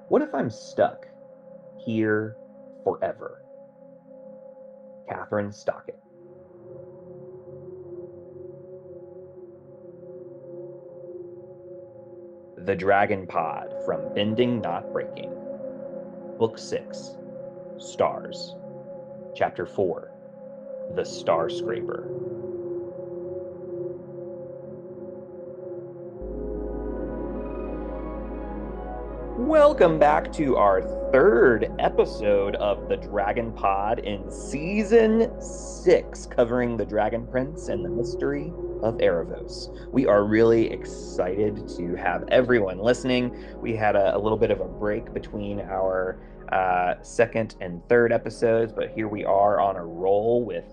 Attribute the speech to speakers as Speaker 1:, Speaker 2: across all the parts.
Speaker 1: What if I'm stuck here forever? Catherine Stockett. The Dragon Pod from Bending Not Breaking. Book 6. Stars. Chapter 4. The Starscraper. Welcome back to our third episode of the Dragon Pod in season 6, covering the Dragon Prince and the mystery of Aaravos. We are really excited to have everyone listening. We had a little bit of a break between our second and third episodes, but here we are on a roll with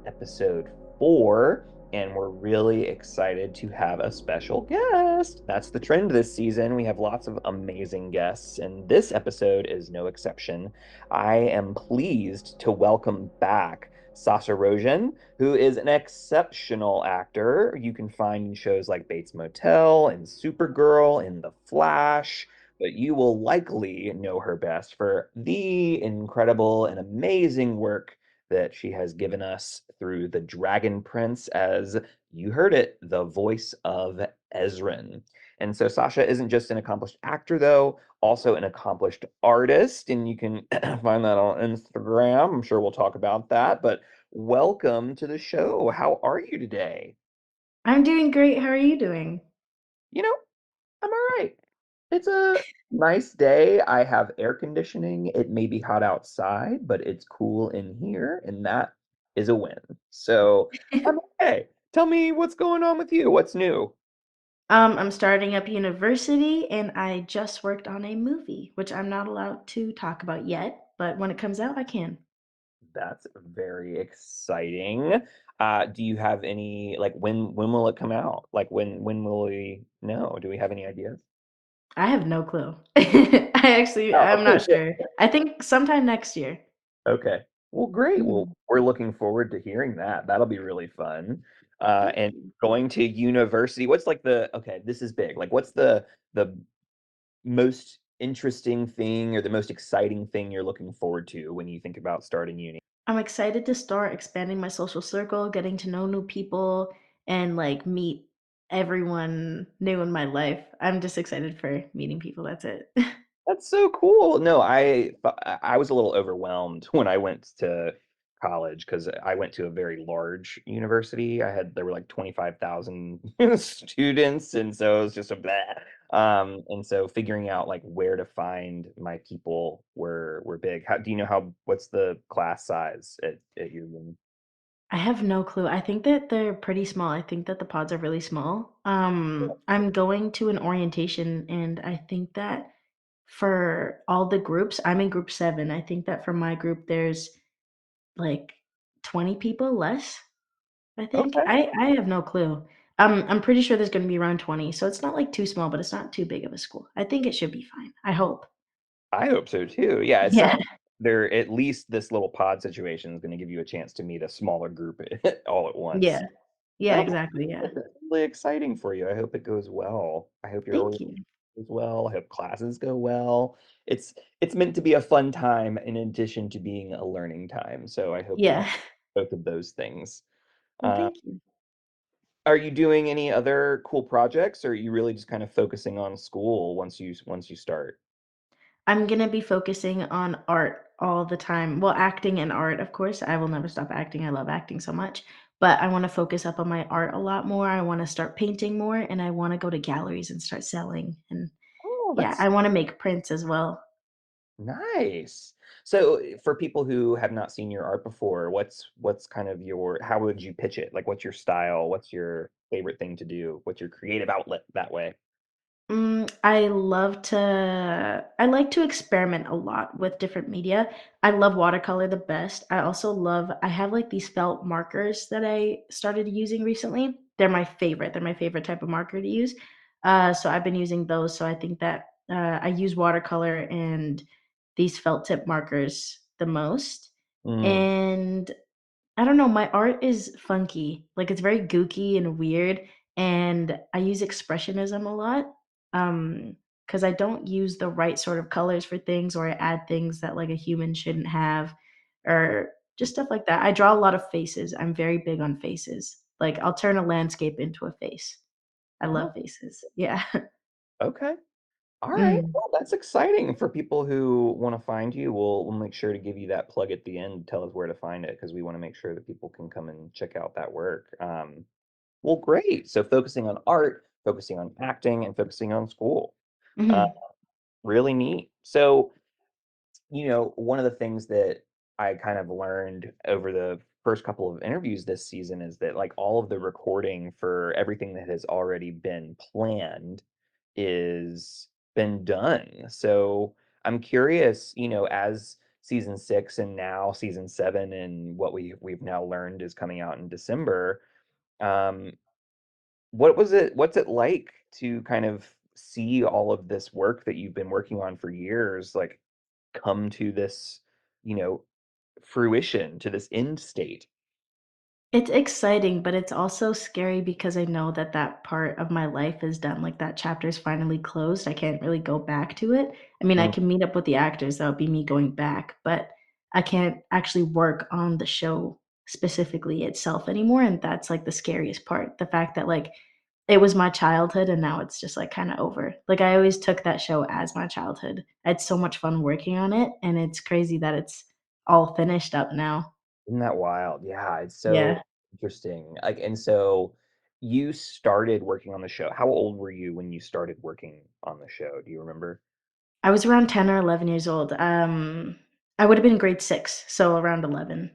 Speaker 1: episode 4. And we're really excited to have a special guest. That's the trend this season. We have lots of amazing guests, and this episode is no exception. I am pleased to welcome back Sasha Rojen, who is an exceptional actor. You can find in shows like Bates Motel and Supergirl and The Flash, but you will likely know her best for the incredible and amazing work that she has given us through The Dragon Prince as, you heard it, the voice of Ezran. And so Sasha isn't just an accomplished actor, though, also an accomplished artist. And you can find that on Instagram. I'm sure we'll talk about that. But welcome to the show. How are you today?
Speaker 2: I'm doing great. How are you doing?
Speaker 1: You know, I'm all right. It's a nice day. I have air conditioning. It may be hot outside, but it's cool in here, and that is a win. So I'm okay. Tell me what's going on with you. What's new?
Speaker 2: I'm starting up university and I just worked on a movie, which I'm not allowed to talk about yet, but when it comes out, I can.
Speaker 1: That's very exciting. Do you have any like when will it come out? Like when will we know? Do we have any ideas?
Speaker 2: I have no clue. I'm
Speaker 1: Oh,
Speaker 2: not sure. I think sometime next year.
Speaker 1: okay. Well, great. Well,
Speaker 2: Mhm.
Speaker 1: we're looking forward to hearing that. That'll be really fun.
Speaker 2: Thank
Speaker 1: And
Speaker 2: you.
Speaker 1: going to university, what's like okay, this is big. Like, what's the most interesting thing or the most exciting thing you're looking forward to when you think about starting uni?
Speaker 2: I'm excited to start expanding my social circle, getting to know new people, and like meet everyone new in my life. I'm just excited for meeting people. That's it.
Speaker 1: That's so cool. No, I was a little overwhelmed when I went to college because I went to a very large university. There were like 25,000 students, and so it was just a blah. And so figuring out like where to find my people were big. How do you know what's the class size at your uni?
Speaker 2: I have no clue. I think that they're pretty small. I think that the pods are really small. I'm going to an orientation, and I think that for all the groups, I'm in group 7. I think that for my group, there's like 20 people less. I think
Speaker 1: Okay.
Speaker 2: I have no clue. I'm pretty sure there's going to be around 20, so it's not like too small, but it's not too big of a school. I think it should be fine. I hope.
Speaker 1: I hope so too. Yeah, it sounds
Speaker 2: Yeah.
Speaker 1: there at least this little pod situation is going to give you a chance to meet a smaller group all at once.
Speaker 2: Yeah. Yeah.
Speaker 1: That'll
Speaker 2: Exactly. Yeah.
Speaker 1: be really exciting for you. I hope it goes well. I hope your
Speaker 2: Thank
Speaker 1: orientation
Speaker 2: you.
Speaker 1: goes well. I hope classes go well. It's meant to be a fun time in addition to being a learning time. So I hope you have
Speaker 2: Yeah.
Speaker 1: both of those things.
Speaker 2: Well,
Speaker 1: Uh,
Speaker 2: thank you.
Speaker 1: are you doing any other cool projects, or are you really just kind of focusing on school once you start?
Speaker 2: I'm gonna be focusing on art all the time. Well, acting and art, of course. I will never stop acting. I love acting so much. But I wanna focus up on my art a lot more. I wanna start painting more, and I wanna go to galleries and start selling. And
Speaker 1: Oh,
Speaker 2: yeah,
Speaker 1: that's
Speaker 2: I wanna make prints as well.
Speaker 1: nice. So, for people who have not seen your art before, what's kind of how would you pitch it? Like, what's your style? What's your favorite thing to do? What's your creative outlet that way?
Speaker 2: I like to experiment a lot with different media. I love watercolor the best. I have, like, these felt markers that I started using recently. They're my favorite. They're my favorite type of marker to use. So I've been using those, so I think that, I use watercolor and these felt tip markers the most.
Speaker 1: Mm,
Speaker 2: And I don't know, my art is funky. Like, it's very gooky and weird, and I use expressionism a lot. Um because I don't use the right sort of colors for things, or I add things that like a human shouldn't have, or just stuff like that. I draw a lot of faces. I'm very big on faces. Like I'll turn a landscape into a face. I love
Speaker 1: Oh,
Speaker 2: faces. Yeah.
Speaker 1: okay. All right.
Speaker 2: Mm.
Speaker 1: Well, that's exciting for people who want to find you. We'll make sure to give you that plug at the end. Tell us where to find it because we want to make sure that people can come and check out that work. Well, great. So focusing on art, focusing on acting, and focusing on school. Uh,
Speaker 2: Mhm.
Speaker 1: really neat. So, one of the things that I kind of learned over the first couple of interviews this season is that like all of the recording for everything that has already been planned is been done. So I'm curious, as season 6 and now season 7 and what we've now learned is coming out in December. Um, what's it like to kind of see all of this work that you've been working on for years, like come to this, you know, fruition, to this end state?
Speaker 2: It's exciting, but it's also scary because I know that that part of my life is done, like, that chapter is finally closed, I can't really go back to it. I mean, I
Speaker 1: Mm,
Speaker 2: can meet up with the actors, that would be me going back, but I can't actually work on the show specifically itself anymore, and that's, like, the scariest part, the fact that, like, it was my childhood and now it's just, like, kinda over. Like, I always took that show as my childhood. I had so much fun working on it, and it's crazy that it's all finished up now.
Speaker 1: isn't that wild? Yeah, it's so
Speaker 2: Yeah.
Speaker 1: interesting. Like, and so you started working on the show. How old were you when you started working on the show? Do you remember?
Speaker 2: I was around 10 or 11 years old. I would have been in grade 6, so around 11.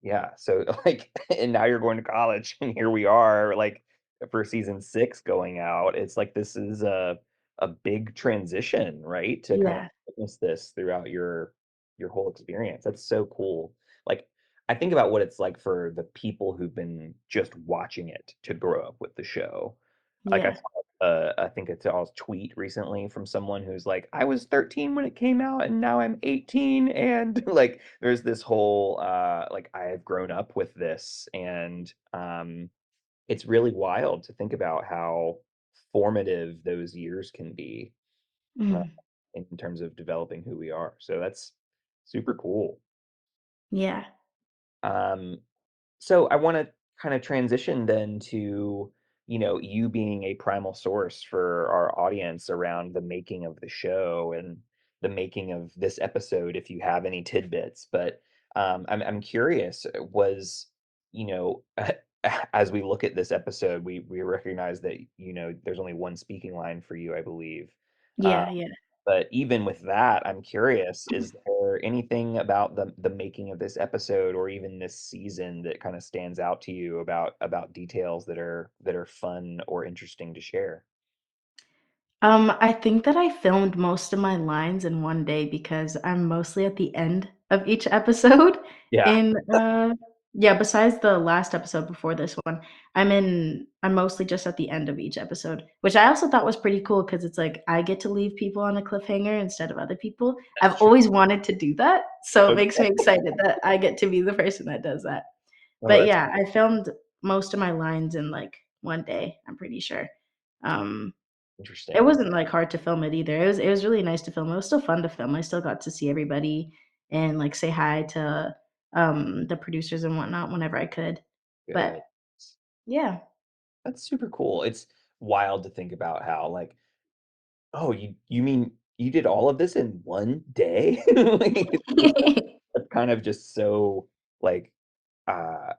Speaker 1: Yeah, so, like and now you're going to college, and here we are, like, for season 6 going out. It's like this is a big transition, right? To kind of
Speaker 2: Yeah,
Speaker 1: witness this throughout your whole experience. That's so cool. Like, I think about what it's like for the people who've been just watching it to grow up with the show. Like, I
Speaker 2: yeah,
Speaker 1: saw, I think it's a tweet recently from someone who's like, "I was 13 when it came out, and now I'm 18," and, like, there's this whole, like, I've grown up with this, and, it's really wild to think about how formative those years can be, uh,
Speaker 2: mhm,
Speaker 1: in terms of developing who we are, so that's super cool.
Speaker 2: yeah,
Speaker 1: Um So I want to kind of transition then to, you being a primal source for our audience around the making of the show and the making of this episode, if you have any tidbits. But I'm curious, you know, as we look at this episode, we recognize that, there's only one speaking line for you, I believe. Uh,
Speaker 2: yeah, yeah.
Speaker 1: but even with that, I'm curious, is there anything about the making of this episode or even this season that kind of stands out to you about details that are fun or interesting to share?
Speaker 2: I think that I filmed most of my lines in one day because I'm mostly at the end of each episode.
Speaker 1: Yeah,
Speaker 2: And, yeah, besides the last episode before this one, I'm mostly just at the end of each episode, which I also thought was pretty cool because it's like I get to leave people on a cliffhanger instead of other people. I've
Speaker 1: that's true.
Speaker 2: always wanted to do that, so it makes me
Speaker 1: Okay.
Speaker 2: excited that I get to be the person that does that.
Speaker 1: Oh,
Speaker 2: But
Speaker 1: that's
Speaker 2: yeah, I filmed most of my lines in, like, one day, I'm pretty sure. Um it
Speaker 1: interesting.
Speaker 2: wasn't, like, hard to film it either. It was really nice to film. It was still fun to film. I still got to see everybody and, like, say hi to, the producers and whatnot whenever I could. But
Speaker 1: Good.
Speaker 2: yeah.
Speaker 1: That's super cool. It's wild to think about how, like, oh, you mean you did all of this in one day? Like, it's kind of just so, like, uh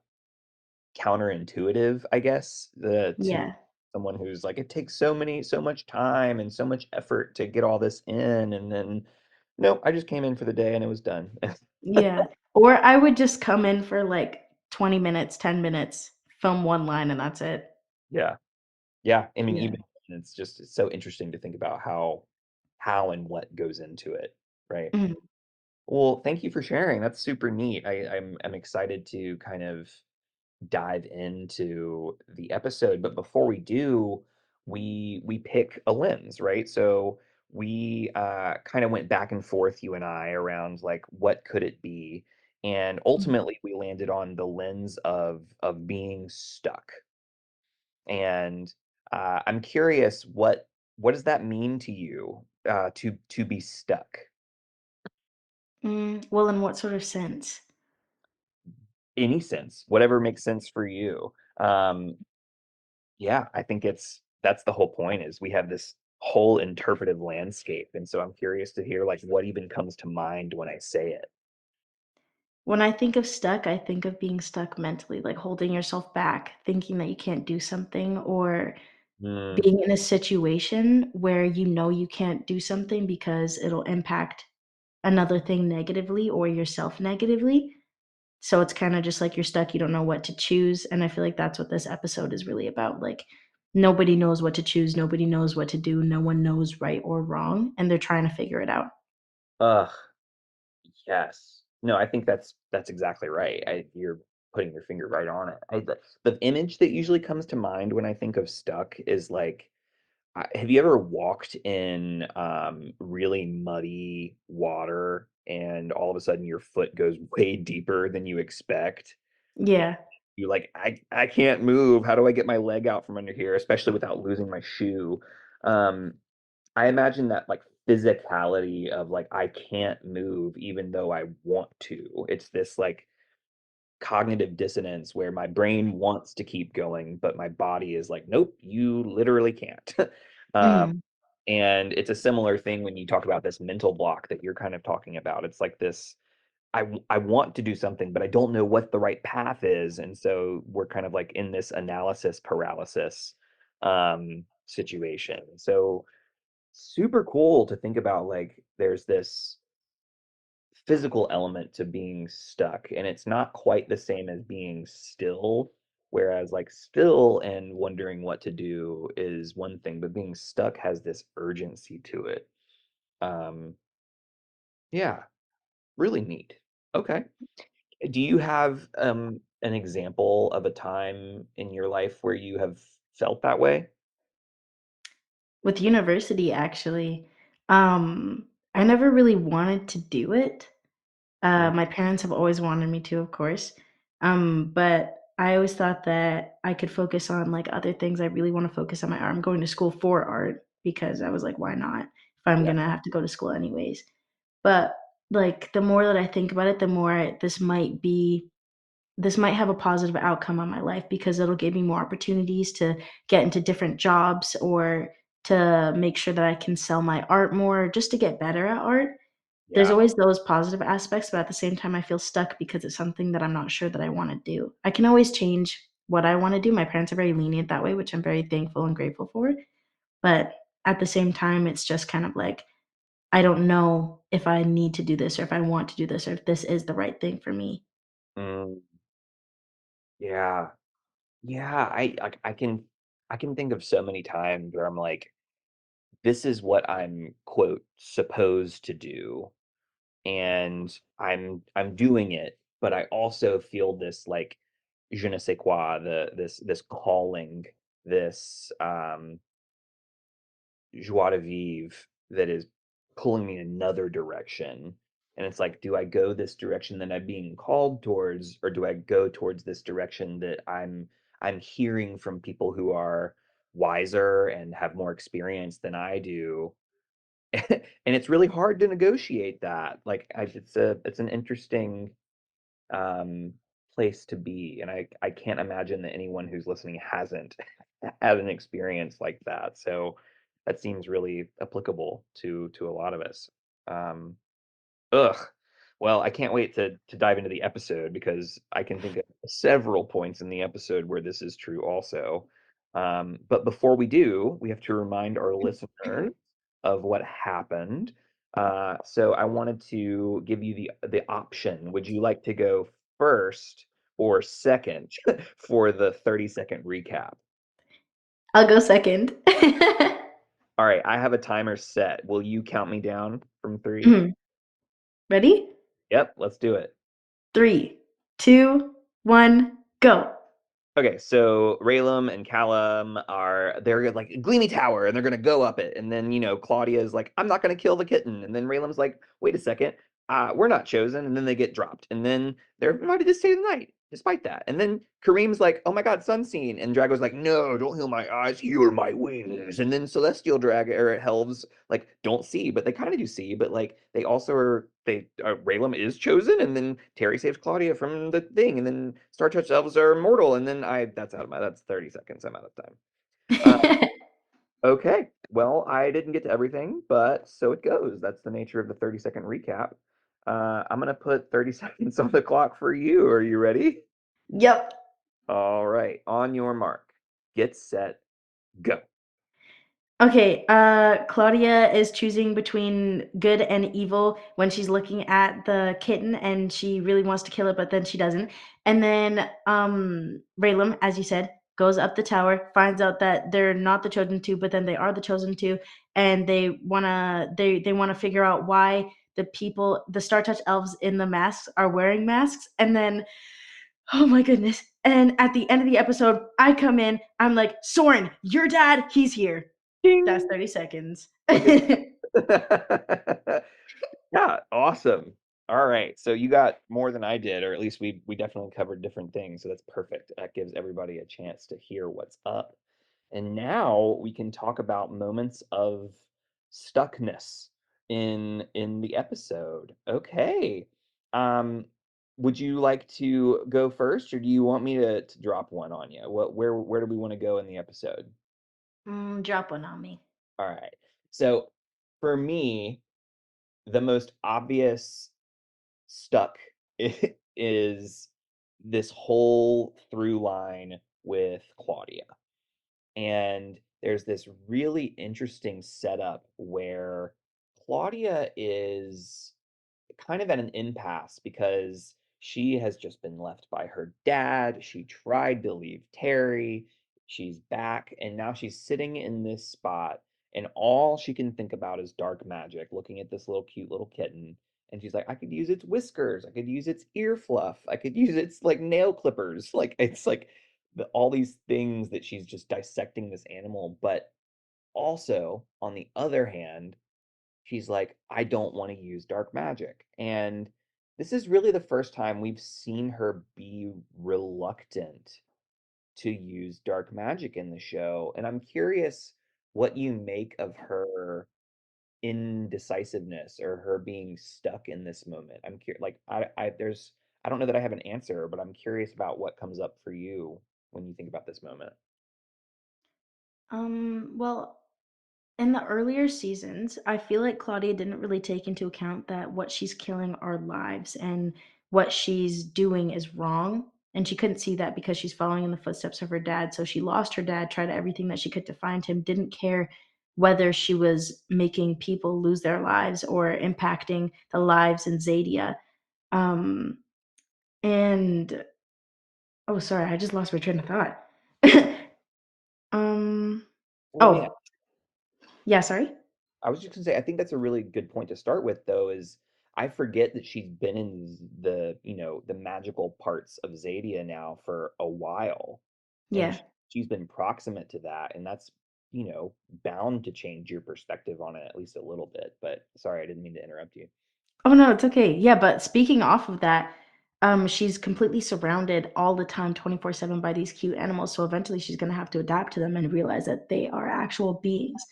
Speaker 1: counterintuitive, I guess, the to
Speaker 2: Yeah.
Speaker 1: someone who's like, "It takes so much time and so much effort to get all this in," and then, "Nope, I just came in for the day and it was done."
Speaker 2: Yeah. Or I would just come in for, like, 20 minutes, 10 minutes, film 1 line, and that's it.
Speaker 1: Yeah. Yeah, I mean,
Speaker 2: Yeah.
Speaker 1: even it's so interesting to think about how and what goes into it, right?
Speaker 2: Mhm.
Speaker 1: Well, thank you for sharing, that's super neat. I'm excited to kind of dive into the episode, but before we do, we pick a lens, right? So we kind of went back and forth, you and I, around like what could it be, and
Speaker 2: Mhm.
Speaker 1: ultimately we landed on the lens of being stuck. And I'm curious, what does that mean to you? to be stuck?
Speaker 2: Well, in what sort of sense?
Speaker 1: Any sense, whatever makes sense for you. Um, yeah, I think that's the whole point is we have this whole interpretive landscape, and so I'm curious to hear like what even comes to mind when I say it.
Speaker 2: When I think of stuck, I think of being stuck mentally, like holding yourself back, thinking that you can't do something, or
Speaker 1: Mm,
Speaker 2: being in a situation where you know you can't do something because it'll impact another thing negatively or yourself negatively. So it's kinda just like you're stuck, you don't know what to choose, and I feel like that's what this episode is really about, like, nobody knows what to choose, nobody knows what to do, no one knows right or wrong, and they're trying to figure it out.
Speaker 1: ugh, yes. No, I think that's exactly right. You're putting your finger right on it. The image that usually comes to mind when I think of stuck is like, have you ever walked in really muddy water and all of a sudden your foot goes way deeper than you expect?
Speaker 2: Yeah.
Speaker 1: You like, I can't move. How do I get my leg out from under here, especially without losing my shoe? Um, I imagine that like physicality of like I can't move even though I want to. It's this like cognitive dissonance where my brain wants to keep going, but my body is like, nope, you literally can't. um,
Speaker 2: Mhm.
Speaker 1: and it's a similar thing when you talk about this mental block that you're kind of talking about. It's like this I want to do something, but I don't know what the right path is, and so we're kind of like in this analysis paralysis situation. So super cool to think about like there's this physical element to being stuck, and it's not quite the same as being still. Whereas like still and wondering what to do is one thing, but being stuck has this urgency to it. Um, yeah, really neat. Okay. Do you have, an example of a time in your life where you have felt that way?
Speaker 2: With university, actually, I never really wanted to do it.
Speaker 1: Mm,
Speaker 2: My parents have always wanted me to, of course, but I always thought that I could focus on, like, other things. I really wanna focus on my art. I'm going to school for art because I was like, "Why not? If I'm
Speaker 1: yeah,
Speaker 2: gonna have to go to school anyways." But, like, the more that I think about it, the more this might have a positive outcome on my life because it'll give me more opportunities to get into different jobs or to make sure that I can sell my art more just to get better at art. There's
Speaker 1: yeah,
Speaker 2: always those positive aspects, but at the same time, I feel stuck because it's something that I'm not sure that I wanna do. I can always change what I wanna do. My parents are very lenient that way, which I'm very thankful and grateful for, but at the same time, it's just kind of like, I don't know if I need to do this or if I want to do this or if this is the right thing for me.
Speaker 1: mm, yeah, yeah, I can think of so many times where I'm like, "This is what I'm, quote, supposed to do," and I'm doing it, but I also feel this, like, je ne sais quoi, this calling, this, joie de vivre that is pulling me in another direction. And it's like, do I go this direction that I'm being called towards, or do I go towards this direction that I'm hearing from people who are wiser and have more experience than I do? And it's really hard to negotiate that. Like, it's an interesting um, place to be, and I can't imagine that anyone who's listening hasn't had an experience like that. So that seems really applicable to a lot of us. Um, ugh. Well, I can't wait to dive into the episode because I can think of several points in the episode where this is true also. But before we do, we have to remind our listeners of what happened. So I wanted to give you the option. Would you like to go first or second for the 30-second recap?
Speaker 2: I'll go second.
Speaker 1: All right, I have a timer set. Will you count me down from three?
Speaker 2: Mhm. Ready?
Speaker 1: Yep, let's do it.
Speaker 2: 3, 2, 1, go.
Speaker 1: Okay, so Raylan and Callum they're like Gleamy Tower and they're gonna go up it. And then, Claudia is like, I'm not gonna kill the kitten. And then Raylan's like, wait a second, we're not chosen, and then they get dropped. And then they're invited to stay the night. despite that. And then Kareem's like, "Oh my God, Sunscene," and Drago's like, "No, don't heal my eyes, heal my wings." And then Celestial Drag or Helves like don't see, but they kind of do see. But like they also are they Raylan is chosen, and then Terry saves Claudia from the thing, and then Star Touch Elves are immortal, and then I that's out of my that's 30 seconds. I'm out of time. Uh, okay, well I didn't get to everything, but so it goes. That's the nature of the 30-second recap. I'm gonna put 30 seconds on the clock for you. Are you ready?
Speaker 2: Yep.
Speaker 1: All right, on your mark, get set, go.
Speaker 2: Okay, Claudia is choosing between good and evil when she's looking at the kitten and she really wants to kill it, but then she doesn't. And then Raylan, as you said, goes up the tower, finds out that they're not the chosen two, but then they are the chosen two, and they wanna figure out why the Star Touch elves in the masks are wearing masks, and then oh my goodness. And at the end of the episode, I come in, I'm like, Soren, your dad, he's here. That's
Speaker 1: Ding.
Speaker 2: 30 seconds.
Speaker 1: Look at yeah, awesome. All right, so you got more than I did, or at least we definitely covered different things, so that's perfect. That gives everybody a chance to hear what's up. And now we can talk about moments of stuckness in the episode. Okay. Um, would you like to go first, or do you want me to drop one on you? Where do we want to go in the episode?
Speaker 2: Drop one on me.
Speaker 1: All right. So for me, the most obvious stuck is this whole through line with Claudia. And there's this really interesting setup where Claudia is kind of at an impasse because she has just been left by her dad. She tried to leave Terry. She's back, and now she's sitting in this spot, and all she can think about is dark magic, looking at this little cute little kitten. And she's like, I could use its whiskers, I could use its ear fluff, I could use its like nail clippers. Like it's like all these things that she's just dissecting this animal. But also, on the other hand, she's like, I don't want to use dark magic. And this is really the first time we've seen her be reluctant to use dark magic in the show. And I'm curious what you make of her indecisiveness or her being stuck in this moment. I'm curious, like, I don't know that I have an answer, but I'm curious about what comes up for you when you think about this moment.
Speaker 2: Well, in the earlier seasons, I feel like Claudia didn't really take into account that what she's killing are lives and what she's doing is wrong. And she couldn't see that because she's following in the footsteps of her dad. So she lost her dad, tried everything that she could to find him, didn't care whether she was making people lose their lives or impacting the lives in Zadia. Um, and oh, sorry, I just lost my train of thought. um,
Speaker 1: Well, yeah,
Speaker 2: oh, yeah, sorry.
Speaker 1: I was just gonna say, I think that's a really good point to start with, though, is I forget that she's been in the magical parts of Zadia now for a while, and
Speaker 2: Yeah.
Speaker 1: she's been proximate to that, and that's, bound to change your perspective on it at least a little bit. But sorry, I didn't mean to interrupt you.
Speaker 2: Oh, no, it's okay. Yeah, but speaking off of that, she's completely surrounded all the time, 24/7 by these cute animals, so eventually she's gonna have to adapt to them and realize that they are actual beings.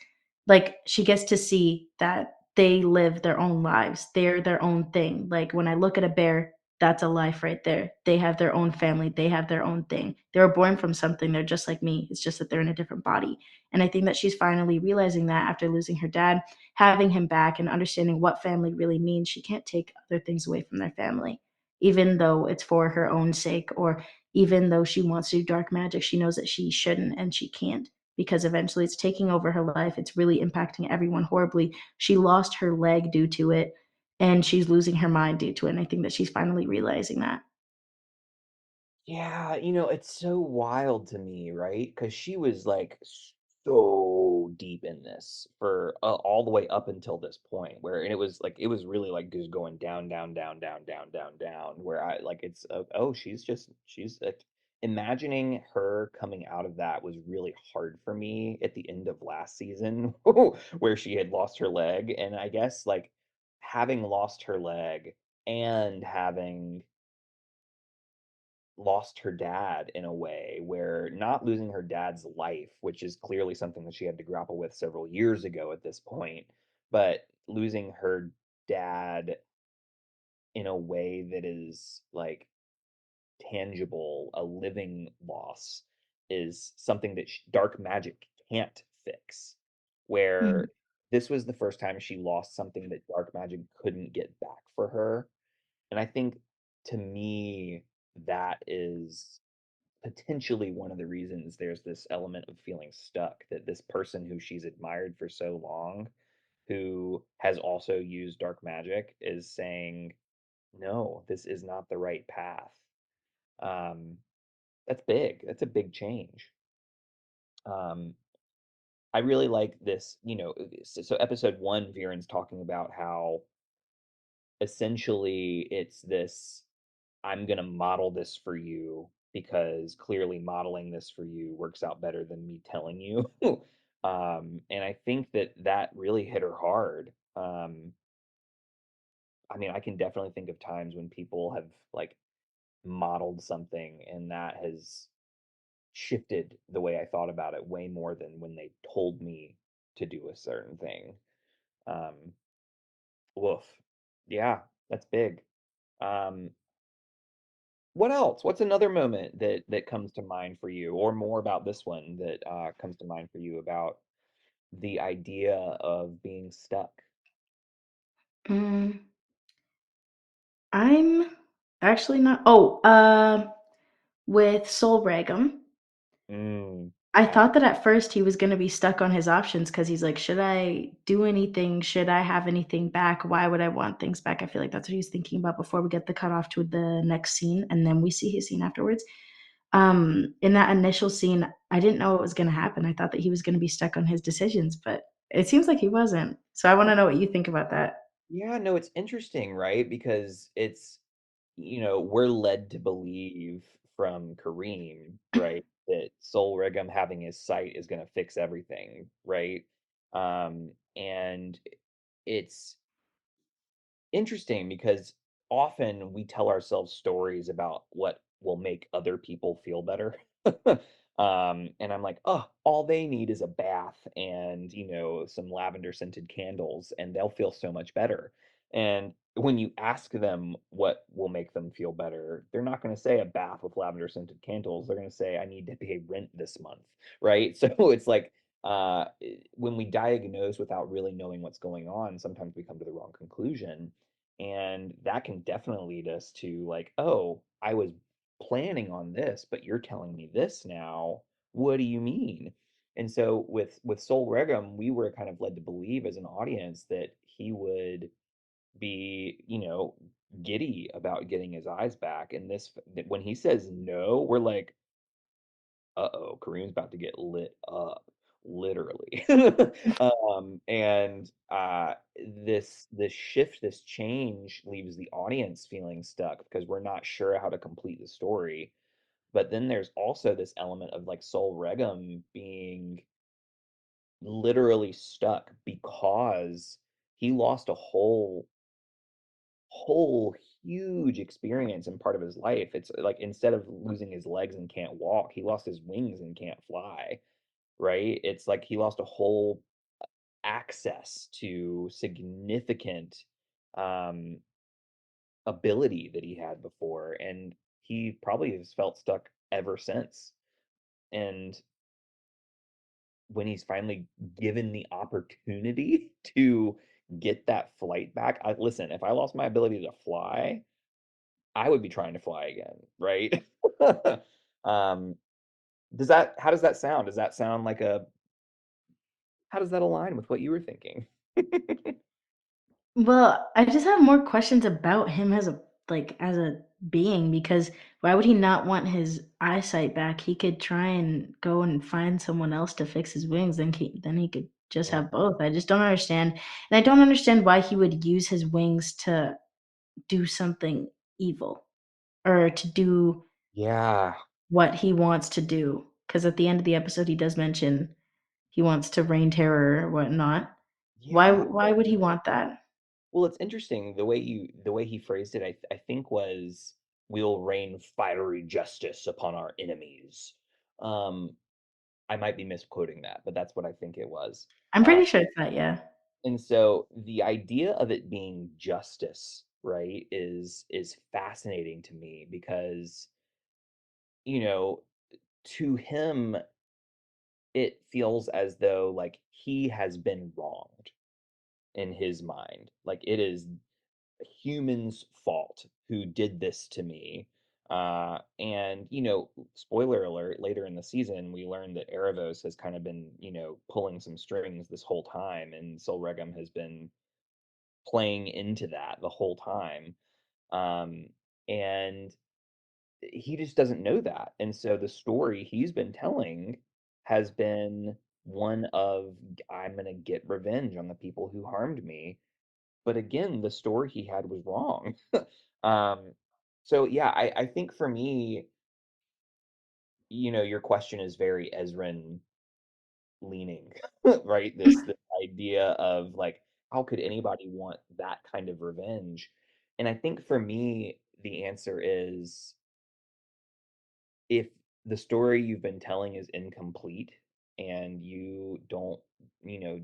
Speaker 2: Like, she gets to see that they live their own lives. They're their own thing. Like, when I look at a bear, that's a life right there. They have their own family. They have their own thing. They were born from something. They're just like me. It's just that they're in a different body. And I think that she's finally realizing that after losing her dad, having him back and understanding what family really means. She can't take other things away from their family, even though it's for her own sake, or even though she wants to do dark magic. She knows that she shouldn't and she can't because eventually it's taking over her life. It's really impacting everyone horribly. She lost her leg due to it, and she's losing her mind due to it. And I think that she's finally realizing that.
Speaker 1: Yeah, it's so wild to me, right? Because she was like so deep in this for all the way up until this point, where and it was really like just going down, down, down, down, down, down, down. Where I like it's oh, she's like imagining her coming out of that was really hard for me at the end of last season, where she had lost her leg, and I guess like having lost her leg and having lost her dad in a way where not losing her dad's life, which is clearly something that she had to grapple with several years ago at this point, but losing her dad in a way that is like tangible, a living loss, is something that dark magic can't fix. Where
Speaker 2: Mhm.
Speaker 1: this was the first time she lost something that dark magic couldn't get back for her. And I think to me, that is potentially one of the reasons there's this element of feeling stuck, that this person who she's admired for so long, who has also used dark magic, is saying, no, this is not the right path. Um, that's big. That's a big change. Um, I really like this, so episode one, Viren's talking about how essentially it's this, I'm going to model this for you because clearly modeling this for you works out better than me telling you. And I think that that really hit her hard. I mean, I can definitely think of times when people have like modeled something and that has shifted the way I thought about it way more than when they told me to do a certain thing. Um, Woof. Yeah, that's big. Um, what else? What's another moment that comes to mind for you, or more about this one that comes to mind for you about the idea of being stuck?
Speaker 2: Mm, I'm actually not. Oh, with Soul Regum, I
Speaker 1: Yeah.
Speaker 2: thought that at first he was gonna be stuck on his options because he's like, "Should I do anything? Should I have anything back? Why would I want things back?" I feel like that's what he's thinking about before we get the cutoff to the next scene, and then we see his scene afterwards. In that initial scene, I didn't know what was gonna happen. I thought that he was gonna be stuck on his decisions, but it seems like he wasn't. So I wanna know what you think about that.
Speaker 1: Yeah, no, it's interesting, right? Because it's, we're led to believe from Kareem, right, that Sol Riggum having his sight is going to fix everything, right? And it's interesting because often we tell ourselves stories about what will make other people feel better. And I'm like, oh, all they need is a bath and, some lavender scented candles, and they'll feel so much better. And when you ask them what will make them feel better, they're not going to say a bath with lavender scented candles. They're going to say, I need to pay rent this month. Right. So it's like, when we diagnose without really knowing what's going on, sometimes we come to the wrong conclusion. And that can definitely lead us to like, oh, I was planning on this, but you're telling me this now. What do you mean? And so with Sol Regum, we were kind of led to believe as an audience that he would be, giddy about getting his eyes back. And this, when he says no, we're like, uh-oh, Kareem's about to get lit up, literally. And this shift, this change leaves the audience feeling stuck because we're not sure how to complete the story. But then there's also this element of like Sol Regum being literally stuck because he lost a whole huge experience and part of his life. It's like instead of losing his legs and can't walk, he lost his wings and can't fly, right? It's like he lost a whole access to significant um, ability that he had before, and he probably has felt stuck ever since. And when he's finally given the opportunity to get that flight back, listen, if I lost my ability to fly, I would be trying to fly again, right? um, how does that sound? Does that sound like how does that align with what you were thinking?
Speaker 2: Well, I just have more questions about him as as a being because why would he not want his eyesight back? He could try and go and find someone else to fix his wings, then he could just
Speaker 1: Mm.
Speaker 2: have both. I just don't understand. And I don't understand why he would use his wings to do something evil or to do
Speaker 1: Yeah,
Speaker 2: what he wants to do. Because at the end of the episode, he does mention he wants to rain terror or whatnot.
Speaker 1: yeah.
Speaker 2: Why would he want that?
Speaker 1: Well, it's interesting the way he phrased it. I think was we'll rain fiery justice upon our enemies. Um, I might be misquoting that, but that's what I think it was.
Speaker 2: I'm
Speaker 1: Uh,
Speaker 2: pretty sure it's that, yeah.
Speaker 1: and so the idea of it being justice, right, is fascinating to me because, you know, to him, it feels as though like he has been wronged in his mind. Like it is humans' fault who did this to me. And spoiler alert, later in the season, we learned that Aaravos has kind of been, pulling some strings this whole time, and Solregum has been playing into that the whole time. And he just doesn't know that. And so the story he's been telling has been one of I'm going to get revenge on the people who harmed me. But again, the story he had was wrong. um, so yeah, I think for me, your question is very Ezran leaning, right? This idea of like, how could anybody want that kind of revenge? And I think for me, the answer is if the story you've been telling is incomplete and you don't,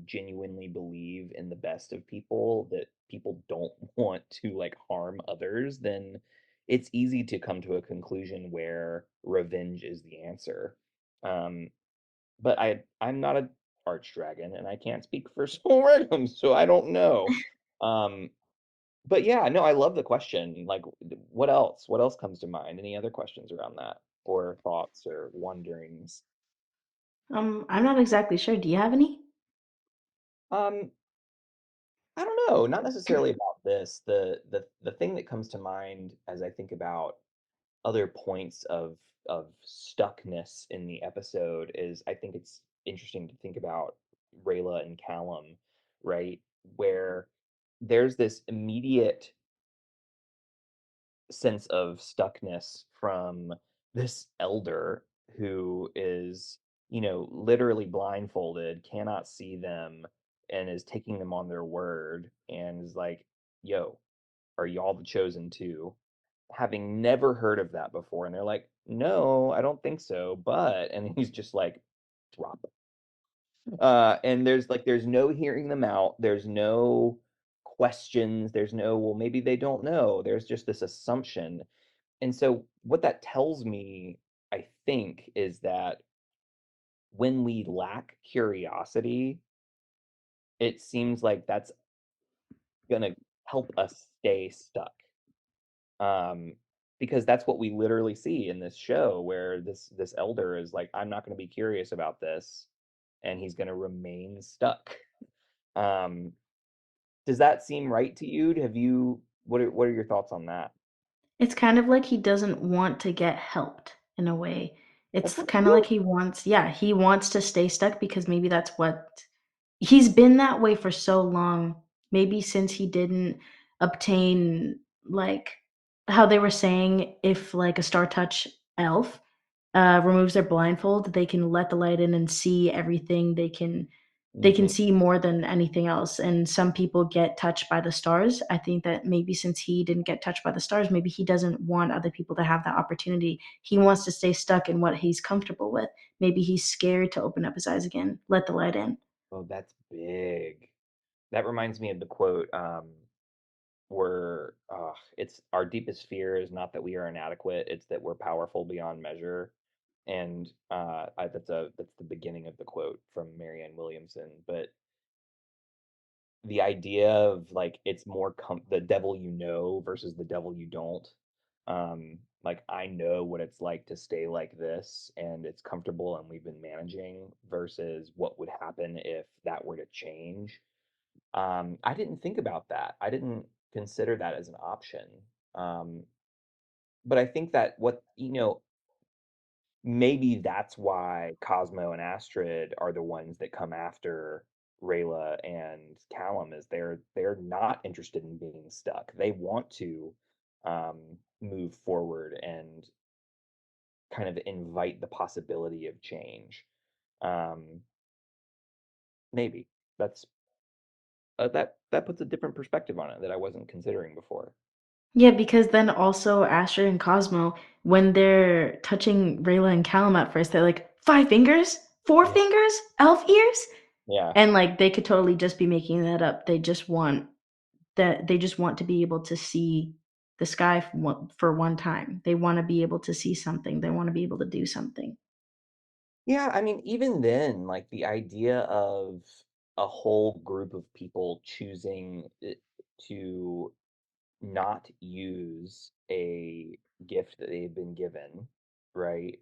Speaker 1: genuinely believe in the best of people, that people don't want to like harm others, then it's easy to come to a conclusion where revenge is the answer. Um, but I'm not a archdragon and I can't speak for Soul Regum, so I don't know. Um, but yeah, no, I love the question. Like, what else? What else comes to mind? Any other questions around that, or thoughts, or wonderings?
Speaker 2: I'm not exactly sure. Do you have any?
Speaker 1: Um, I don't know. Not necessarily about this. The thing that comes to mind as I think about other points of stuckness in the episode is I think it's interesting to think about Rayla and Callum, right? Where there's this immediate sense of stuckness from this elder who is, literally blindfolded, cannot see them, and is taking them on their word and is like, yo, are y'all the chosen two? Having never heard of that before. And they're like, no, I don't think so. But, and he's just like, drop. And there's no hearing them out. There's no questions. There's no, well, maybe they don't know. There's just this assumption. And so what that tells me, I think, is that when we lack curiosity, it seems like that's gonna help us stay stuck. Um, because that's what we literally see in this show where this elder is like, I'm not gonna be curious about this, and he's gonna remain stuck. Um, does that seem right to you? Have you what are your thoughts on that?
Speaker 2: It's kind of like he doesn't want to get helped in a way.
Speaker 1: That's
Speaker 2: It's
Speaker 1: what
Speaker 2: kinda
Speaker 1: I
Speaker 2: like
Speaker 1: feel.
Speaker 2: he wants yeah, he wants to stay stuck because maybe that's what he's been that way for so long, maybe since he didn't obtain, like how they were saying if, like, a Star Touch elf, removes their blindfold, they can let the light in and see everything. They can
Speaker 1: Mhm.
Speaker 2: see more than anything else, and some people get touched by the stars. I think that maybe since he didn't get touched by the stars, maybe he doesn't want other people to have that opportunity. He wants to stay stuck in what he's comfortable with. Maybe he's scared to open up his eyes again, let the light in.
Speaker 1: Oh, that's big. That reminds me of the quote, where it's our deepest fear is not that we are inadequate, it's that we're powerful beyond measure. And that's the beginning of the quote from Marianne Williamson. But the idea of like it's more the devil you know versus the devil you don't. Like I know what it's like to stay like this, and it's comfortable, and we've been managing versus what would happen if that were to change. I didn't think about that. I didn't consider that as an option. Um, but I think that maybe that's why Cosmo and Astrid are the ones that come after Rayla and Callum is they're not interested in being stuck. They want to move forward and kind of invite the possibility of change. Um, maybe that's that puts a different perspective on it that I wasn't considering before.
Speaker 2: Yeah, because then also Astrid and Cosmo, when they're touching Rayla and Callum at first, they're like, 5 fingers? 4
Speaker 1: Yeah.
Speaker 2: fingers? Elf ears?
Speaker 1: Yeah.
Speaker 2: And, like, they could totally just be making that up. They just want to be able to see the sky for one time. They wanna be able to see something. They wanna be able to do something.
Speaker 1: Yeah, I mean, even then, like the idea of a whole group of people choosing to not use a gift that they've been given, right,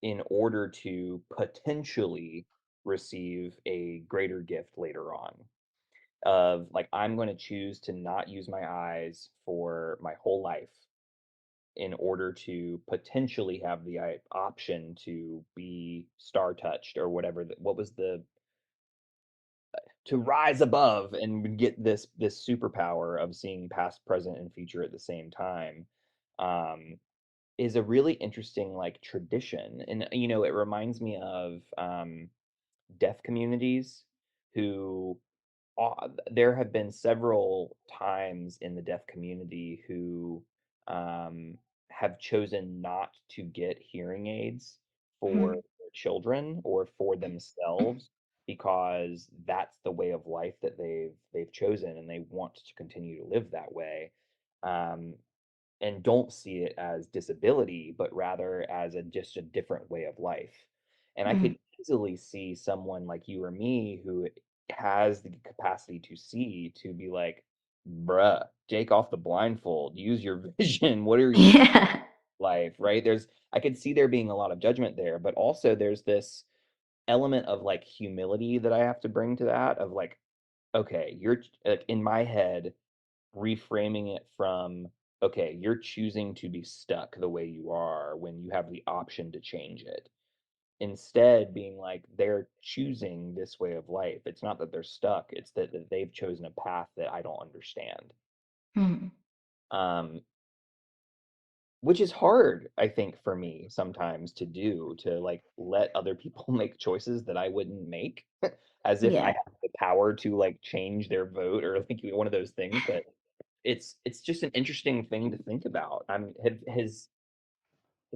Speaker 1: in order to potentially receive a greater gift later on. Of like, I'm going to choose to not use my eyes for my whole life in order to potentially have the option to be star touched or whatever. What was the to rise above and get this superpower of seeing past, present, and future at the same time. Um, is a really interesting like tradition, and it reminds me of deaf communities who there have been several times in the deaf community who um, have chosen not to get hearing aids for
Speaker 2: Mhm.
Speaker 1: their children or for themselves because that's the way of life that they've chosen and they want to continue to live that way. Um, and don't see it as disability, but rather as just a different way of life. And I could
Speaker 2: Mhm.
Speaker 1: easily see someone like you or me who has the capacity to see to be like, bruh, take off the blindfold, use your vision. What are you doing
Speaker 2: Yeah.
Speaker 1: in life? Right? I could see there being a lot of judgment there, but also there's this element of like humility that I have to bring to that of like, okay, you're like in my head, reframing it from, okay, you're choosing to be stuck the way you are when you have the option to change it. Instead, being like, they're choosing this way of life. It's not that they're stuck, it's that they've chosen a path that I don't understand.
Speaker 2: Mhm.
Speaker 1: Um, which is hard, I think, for me sometimes to do, to like let other people make choices that I wouldn't make, as if I
Speaker 2: Yeah.
Speaker 1: have the power to like change their vote or like one of those things. But it's just an interesting thing to think about. Have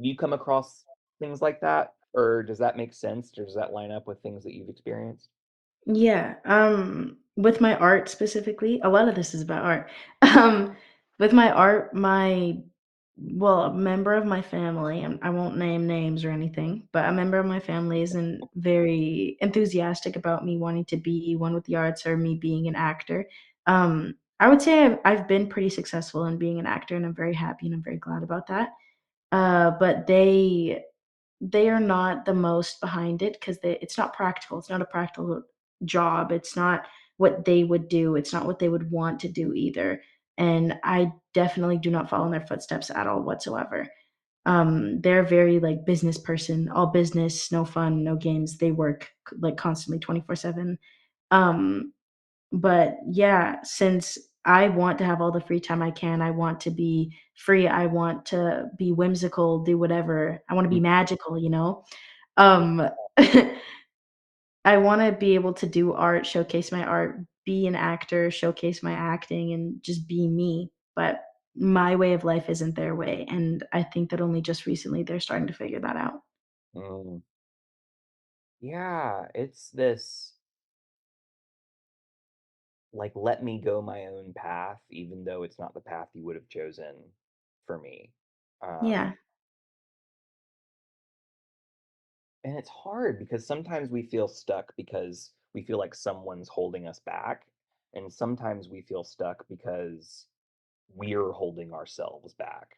Speaker 1: you come across things like that, or does that make sense, or does that line up with things that you've experienced?
Speaker 2: Yeah, with my art specifically, a lot of this is about art. Um, with my art, a member of my family, and I won't name names or anything, but a member of my family isn't very enthusiastic about me wanting to be one with the arts or me being an actor. I would say I've been pretty successful in being an actor, and I'm very happy and I'm very glad about that. But they are not the most behind it because it's not practical. It's not a practical job. It's not what they would do. It's not what they would want to do either. And I definitely do not follow in their footsteps at all whatsoever. They're very like business person, all business, no fun, no games. They work like constantly 24/7. Um, but yeah, since I want to have all the free time I can, I want to be free, I want to be whimsical, do whatever. I wanna be
Speaker 1: Mm,
Speaker 2: magical, you know?
Speaker 1: yeah.
Speaker 2: Um, I wanna be able to do art, showcase my art, be an actor, showcase my acting, and just be me, but my way of life isn't their way, and I think that only just recently they're starting to figure that out.
Speaker 1: Mm. Yeah, it's this like, let me go my own path, even though it's not the path you would have chosen for me.
Speaker 2: Yeah.
Speaker 1: And it's hard because sometimes we feel stuck because we feel like someone's holding us back. And sometimes we feel stuck because we're holding ourselves back.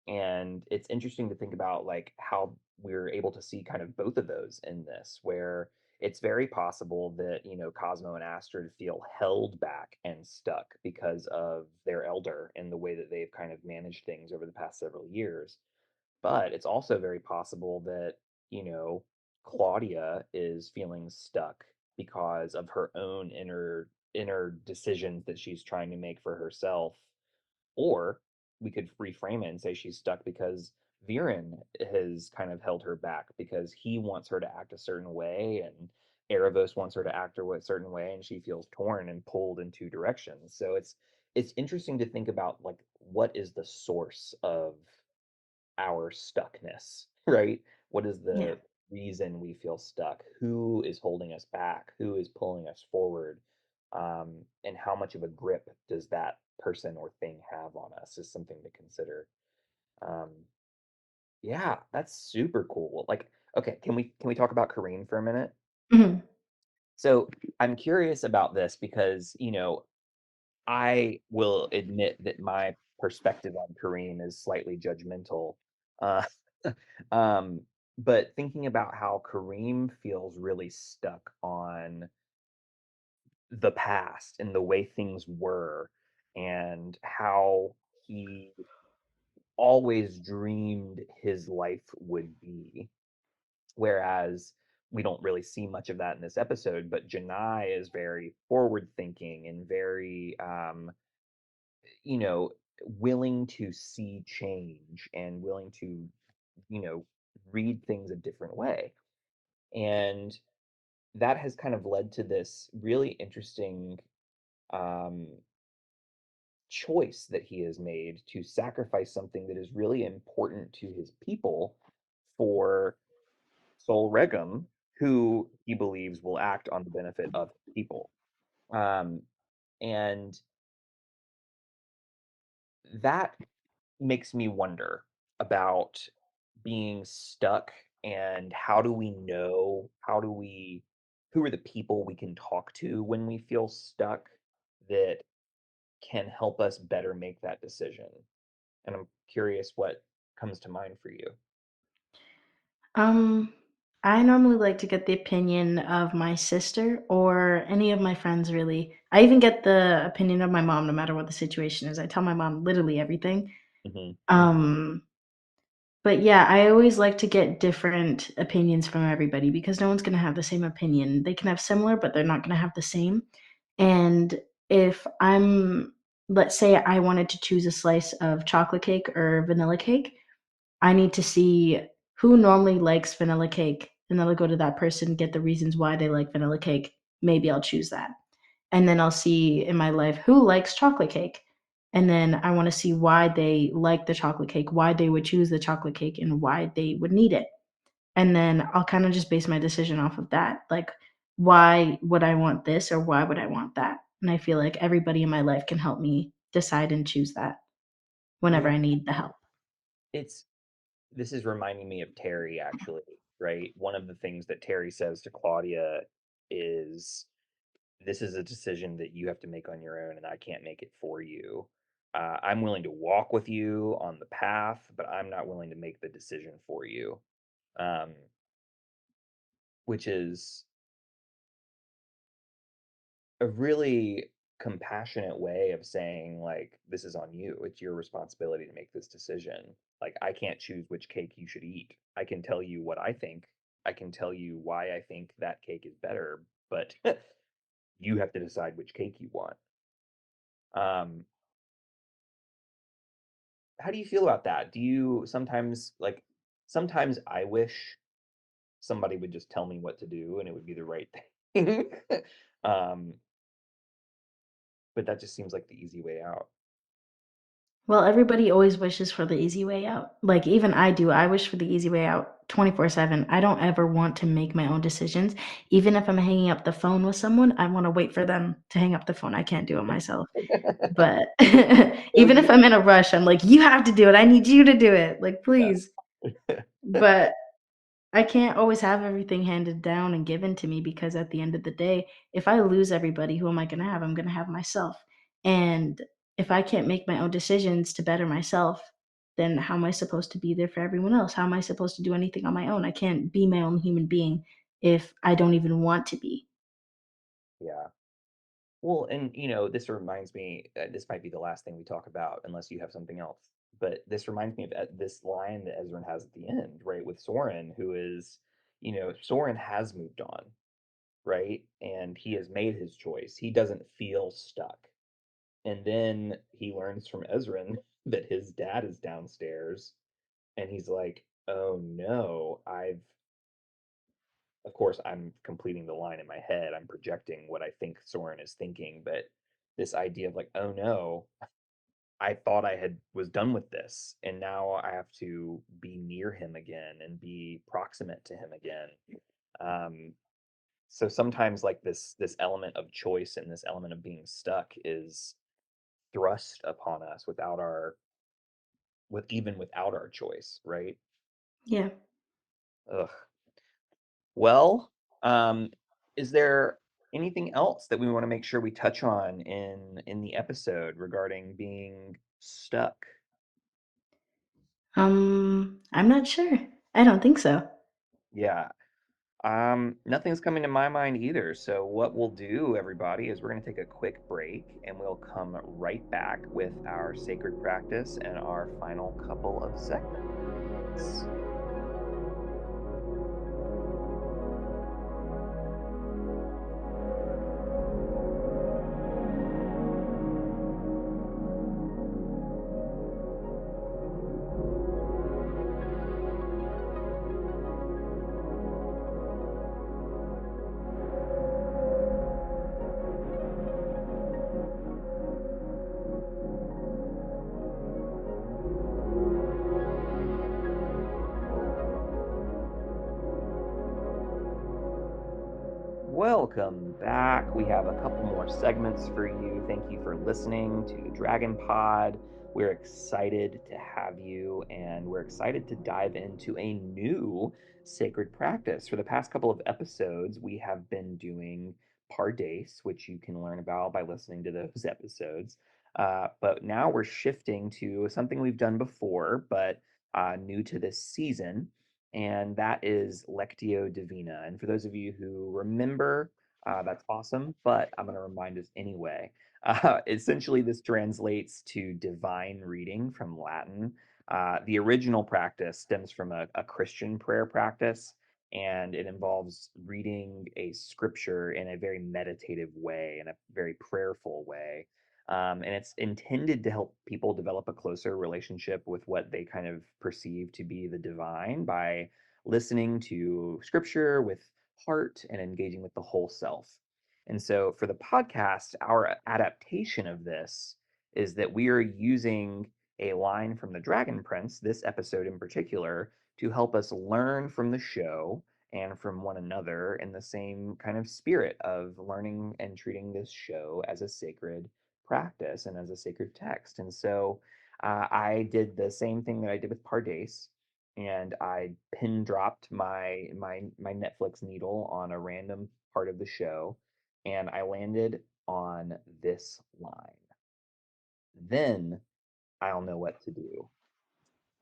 Speaker 1: And it's interesting to think about like how we're able to see kind of both of those in this, where it's very possible that, Cosmo and Astrid feel held back and stuck because of their elder and the way that they've kind of managed things over the past several years. But it's also very possible that, you know, Claudia is feeling stuck because of her own inner decisions that she's trying to make for herself. Or we could reframe it and say she's stuck because Viren has kind of held her back because he wants her to act a certain way and Aaravos wants her to act a certain way and she feels torn and pulled in two directions. So it's interesting to think about like what is the source of our stuckness, right? What is
Speaker 2: Yeah.
Speaker 1: the reason we feel stuck? Who is holding us back? Who is pulling us forward? And how much of a grip does that person or thing have on us is something to consider. Um, yeah, that's super cool. Like, okay, can we talk about Kareem for a minute?
Speaker 2: Mhm.
Speaker 1: So I'm curious about this because, I will admit that my perspective on Kareem is slightly judgmental. Uh, um, but thinking about how Kareem feels really stuck on the past and the way things were, and how he always dreamed his life would be. Whereas we don't really see much of that in this episode, but Janai is very forward thinking and very you know, willing to see change and willing to, you know, read things a different way. And that has kind of led to this really interesting um, choice that he has made to sacrifice something that is really important to his people for Sol Regum, who he believes will act on the benefit of his people. Um, and that makes me wonder about being stuck and who are the people we can talk to when we feel stuck that can help us better make that decision. And I'm curious what comes to mind for you.
Speaker 2: Um, I normally like to get the opinion of my sister or any of my friends, really. I even get the opinion of my mom no matter what the situation is. I tell my mom literally everything.
Speaker 1: Hmm.
Speaker 2: Um, but yeah, I always like to get different opinions from everybody because no one's gonna have the same opinion. They can have similar, but they're not gonna have the same. And if I'm let's say I wanted to choose a slice of chocolate cake or vanilla cake, I need to see who normally likes vanilla cake, and then I'll go to that person, get the reasons why they like vanilla cake. Maybe I'll choose that. And then I'll see in my life who likes chocolate cake. And then I want to see why they like the chocolate cake, why they would choose the chocolate cake, and why they would need it. And then I'll kind of just base my decision off of that. Like, why would I want this or why would I want that? And I feel like everybody in my life can help me decide and choose that whenever
Speaker 1: Yeah,
Speaker 2: I need the help.
Speaker 1: it's this is reminding me of Terry actually, right? One of the things that Terry says to Claudia is this is a decision that you have to make on your own and I can't make it for you. I'm willing to walk with you on the path, but I'm not willing to make the decision for you. Um, which is a really compassionate way of saying, like, this is on you. It's your responsibility to make this decision. Like, I can't choose which cake you should eat. I can tell you what I think. I can tell you why I think that cake is better, but you have to decide which cake you want. Um, how do you feel about that? Do you sometimes like sometimes I wish somebody would just tell me what to do and it would be the right thing. um, but that just seems like the easy way out.
Speaker 2: Well, everybody always wishes for the easy way out. Like, even I do. I wish for the easy way out 24/7. I don't ever want to make my own decisions. Even if I'm hanging up the phone with someone, I wanna wait for them to hang up the phone. I can't do it myself. But
Speaker 1: So
Speaker 2: even if
Speaker 1: you
Speaker 2: I'm in a rush, I'm like, "You have to do it. I need you to do it. Like, please." But I can't always have everything handed down and given to me because at the end of the day, if I lose everybody, who am I gonna have? I'm gonna have myself. And if I can't make my own decisions to better myself, then how am I supposed to be there for everyone else? How am I supposed to do anything on my own? I can't be my own human being if I don't even want to be.
Speaker 1: yeah. Well, and this reminds me, this might be the last thing we talk about unless you have something else. But this reminds me of this line that Ezran has at the end, right, with Soren, who is, Soren has moved on, right? And he has made his choice. He doesn't feel stuck. And then he learns from Ezran that his dad is downstairs, and he's like, "Oh no, of course, I'm completing the line in my head. I'm projecting what I think Soren is thinking, but this idea of like, oh no, I thought I had was done with this, and now I have to be near him again and be proximate to him again. Um, so sometimes like this element of choice and this element of being stuck is thrust upon us without our choice, right?
Speaker 2: Yeah.
Speaker 1: Ugh. Well, is there anything else that we want to make sure we touch on in the episode regarding being stuck?
Speaker 2: I'm not sure. I don't think so.
Speaker 1: Yeah. Nothing's coming to my mind either. So what we'll do, everybody, is we're going to take a quick break and we'll come right back with our sacred practice and our final couple of segments. Welcome back. We have a couple more segments for you. Thank you for listening to Dragon Pod. We're excited to have you, and we're excited to dive into a new sacred practice. For the past couple of episodes, we have been doing Pardes, which you can learn about by listening to those episodes. But now we're shifting to something we've done before, but new to this season, and that is Lectio Divina. And for those of you who remember, that's awesome, but I'm going to remind us anyway. Essentially, this translates to divine reading from Latin. The original practice stems from a Christian prayer practice, and it involves reading a scripture in a very meditative way, in a very prayerful way. And it's intended to help people develop a closer relationship with what they kind of perceive to be the divine by listening to scripture with heart and engaging with the whole self. And so for the podcast, our adaptation of this is that we are using a line from the Dragon Prince, this episode in particular, to help us learn from the show and from one another in the same kind of spirit of learning and treating this show as a sacred practice and as a sacred text. And so I did the same thing that I did with Pardes, and I pin dropped my Netflix needle on a random part of the show, and I landed on this line. Then I'll know what to do.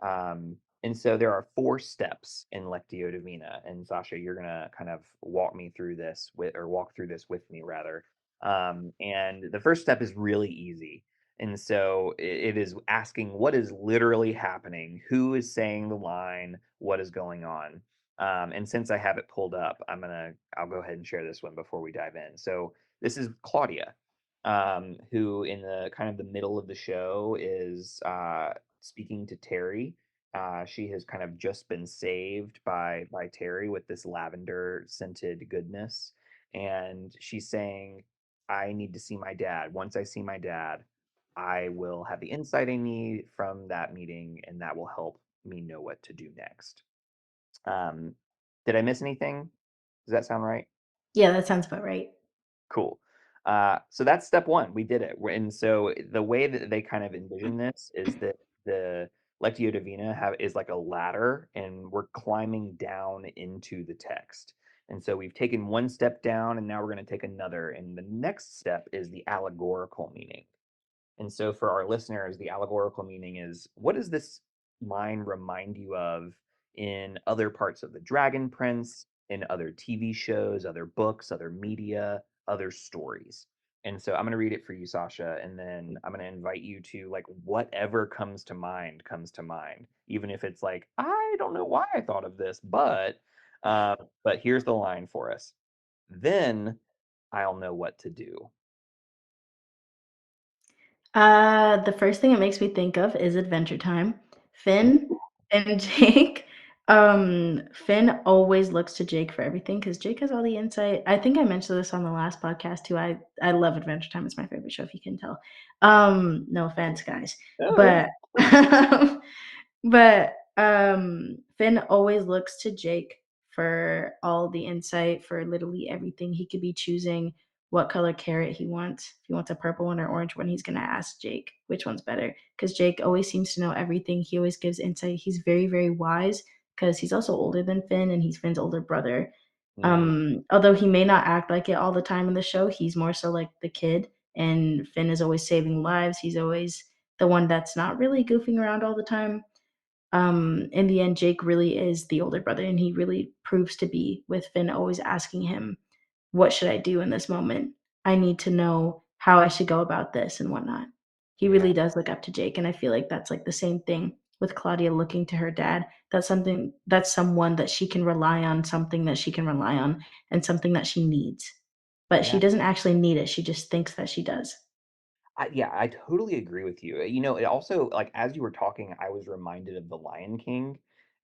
Speaker 1: And so there are four steps in Lectio Divina, and Sasha, you're gonna kind of walk through this with me rather. And the first step is really easy, and so it is asking what is literally happening, who is saying the line, what is going on. And since I have it pulled up, I'll go ahead and share this one before we dive in. So this is Claudia, who in the kind of the middle of the show is speaking to Terry. She has kind of just been saved by Terry with this lavender scented goodness, and she's saying, "I need to see my dad. Once I see my dad, I will have the insight I need from that meeting, and that will help me know what to do next." Um, did I miss anything? Does that sound right?
Speaker 2: Yeah, that sounds about right.
Speaker 1: Cool. So that's step one. We did it. And so the way that they kind of envision this is that the Lectio Divina is like a ladder, and we're climbing down into the text. And so we've taken one step down, and now we're going to take another. And the next step is the allegorical meaning. And so for our listeners, the allegorical meaning is, what does this line remind you of in other parts of the Dragon Prince, in other TV shows, other books, other media, other stories? And so I'm going to read it for you, Sasha, and then I'm going to invite you to like whatever comes to mind, even if it's like, I don't know why I thought of this, but here's the line for us. Then I'll know what to do.
Speaker 2: The first thing it makes me think of is Adventure Time. Finn and Jake Finn always looks to Jake for everything because Jake has all the insight. I think I mentioned this on the last podcast too. I love Adventure Time. It's my favorite show, if you can tell. No offense, guys,
Speaker 1: Oh, yeah.
Speaker 2: but Finn always looks to Jake for all the insight for literally everything. He could be choosing what color carrot he wants. If he wants a purple one or orange one, he's gonna ask Jake which one's better because Jake always seems to know everything. He always gives insight. He's very, very wise because he's also older than Finn and he's Finn's older brother.
Speaker 1: Mm,
Speaker 2: Although he may not act like it all the time in the show, he's more so like the kid, and Finn is always saving lives. He's always the one that's not really goofing around all the time. In the end, Jake really is the older brother, and he really proves to be with Finn always asking him, "What should I do in this moment? I need to know how I should go about this and whatnot." He
Speaker 1: yeah.
Speaker 2: really does look up to Jake, and I feel like that's like the same thing with Claudia looking to her dad. That's someone that she can rely on, something that she can rely on, and something that she needs. But she
Speaker 1: Yeah.
Speaker 2: doesn't actually need it. She just thinks that she does.
Speaker 1: Yeah, I totally agree with you. It also, like, as you were talking, I was reminded of The Lion King.